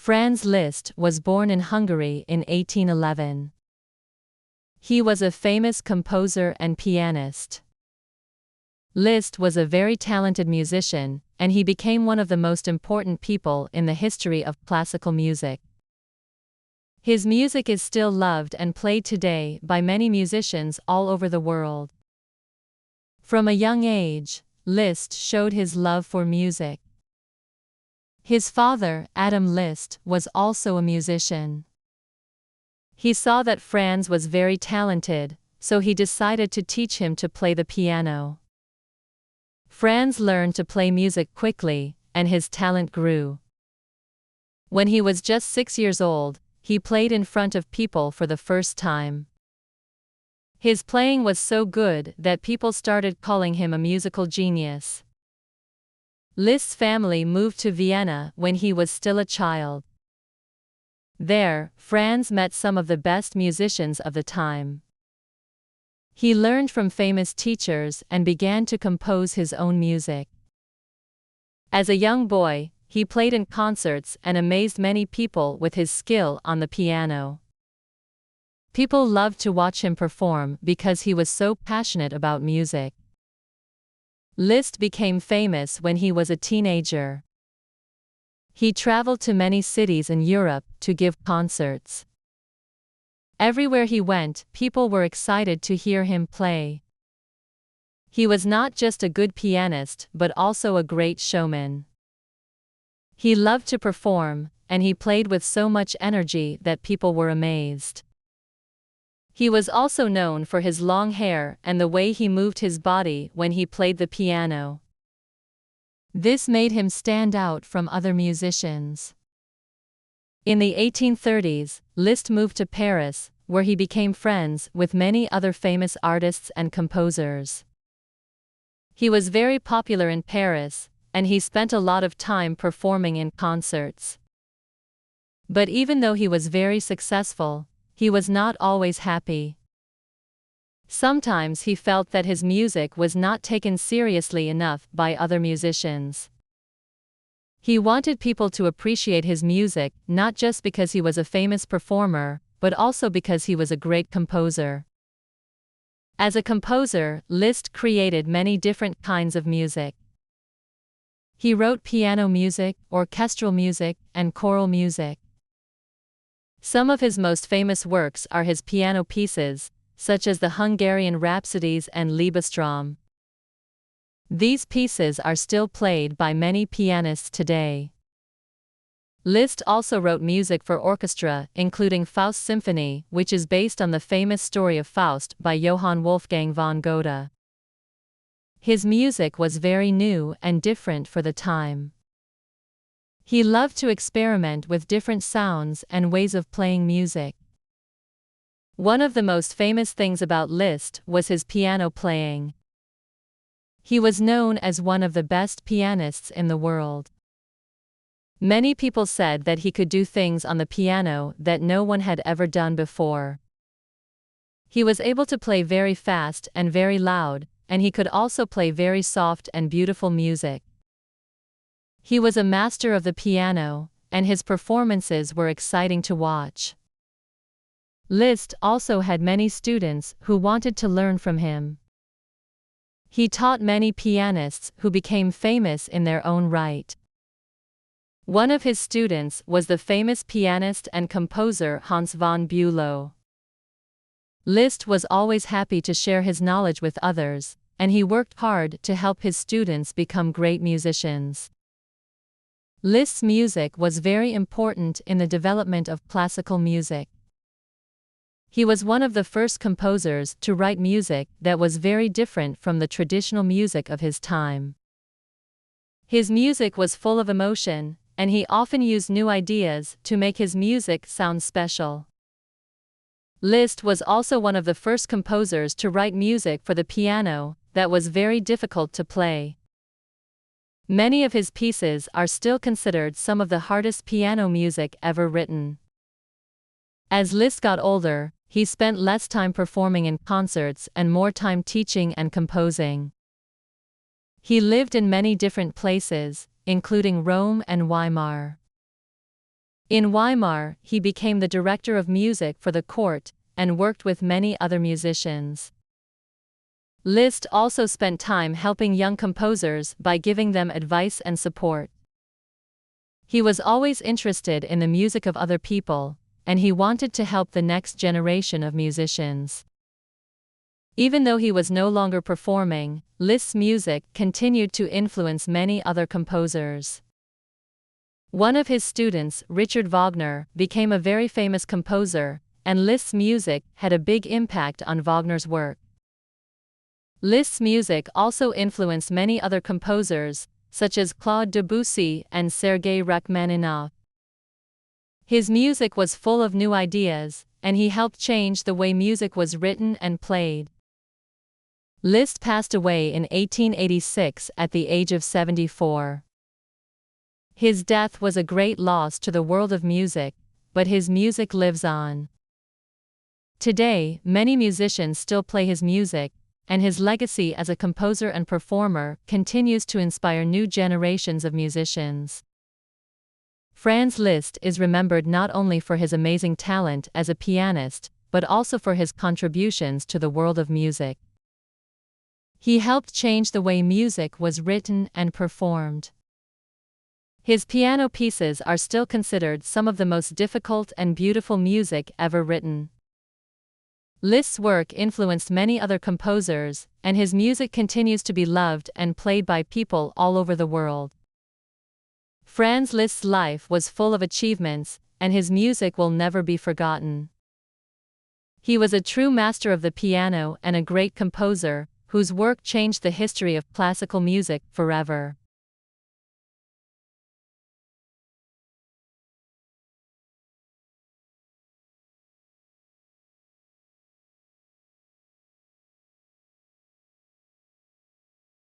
Franz Liszt was born in Hungary in 1811. He was a famous composer and pianist. Liszt was a very talented musician, and he became one of the most important people in the history of classical music. His music is still loved and played today by many musicians all over the world. From a young age, Liszt showed his love for music. His father, Adam Liszt, was also a musician. He saw that Franz was very talented, so he decided to teach him to play the piano. Franz learned to play music quickly, and his talent grew. When he was just 6 years old, he played in front of people for the first time. His playing was so good that people started calling him a musical genius. Liszt's family moved to Vienna when he was still a child. There, Franz met some of the best musicians of the time. He learned from famous teachers and began to compose his own music. As a young boy, he played in concerts and amazed many people with his skill on the piano. People loved to watch him perform because he was so passionate about music. Liszt became famous when he was a teenager. He traveled to many cities in Europe to give concerts. Everywhere he went, people were excited to hear him play. He was not just a good pianist but also a great showman. He loved to perform, and he played with so much energy that people were amazed. He was also known for his long hair and the way he moved his body when he played the piano. This made him stand out from other musicians. In the 1830s, Liszt moved to Paris, where he became friends with many other famous artists and composers. He was very popular in Paris, and he spent a lot of time performing in concerts. But even though he was very successful, he was not always happy. Sometimes he felt that his music was not taken seriously enough by other musicians. He wanted people to appreciate his music not just because he was a famous performer, but also because he was a great composer. As a composer, Liszt created many different kinds of music. He wrote piano music, orchestral music, and choral music. Some of his most famous works are his piano pieces, such as the Hungarian Rhapsodies and Liebestraum. These pieces are still played by many pianists today. Liszt also wrote music for orchestra, including Faust Symphony, which is based on the famous story of Faust by Johann Wolfgang von Goethe. His music was very new and different for the time. He loved to experiment with different sounds and ways of playing music. One of the most famous things about Liszt was his piano playing. He was known as one of the best pianists in the world. Many people said that he could do things on the piano that no one had ever done before. He was able to play very fast and very loud, and he could also play very soft and beautiful music. He was a master of the piano, and his performances were exciting to watch. Liszt also had many students who wanted to learn from him. He taught many pianists who became famous in their own right. One of his students was the famous pianist and composer Hans von Bülow. Liszt was always happy to share his knowledge with others, and he worked hard to help his students become great musicians. Liszt's music was very important in the development of classical music. He was one of the first composers to write music that was very different from the traditional music of his time. His music was full of emotion, and he often used new ideas to make his music sound special. Liszt was also one of the first composers to write music for the piano that was very difficult to play. Many of his pieces are still considered some of the hardest piano music ever written. As Liszt got older, he spent less time performing in concerts and more time teaching and composing. He lived in many different places, including Rome and Weimar. In Weimar, he became the director of music for the court and worked with many other musicians. Liszt also spent time helping young composers by giving them advice and support. He was always interested in the music of other people, and he wanted to help the next generation of musicians. Even though he was no longer performing, Liszt's music continued to influence many other composers. One of his students, Richard Wagner, became a very famous composer, and Liszt's music had a big impact on Wagner's work. Liszt's music also influenced many other composers, such as Claude Debussy and Sergei Rachmaninoff. His music was full of new ideas, and he helped change the way music was written and played. Liszt passed away in 1886 at the age of 74. His death was a great loss to the world of music, but his music lives on. Today, many musicians still play his music, and his legacy as a composer and performer continues to inspire new generations of musicians. Franz Liszt is remembered not only for his amazing talent as a pianist, but also for his contributions to the world of music. He helped change the way music was written and performed. His piano pieces are still considered some of the most difficult and beautiful music ever written. Liszt's work influenced many other composers, and his music continues to be loved and played by people all over the world. Franz Liszt's life was full of achievements, and his music will never be forgotten. He was a true master of the piano and a great composer, whose work changed the history of classical music forever.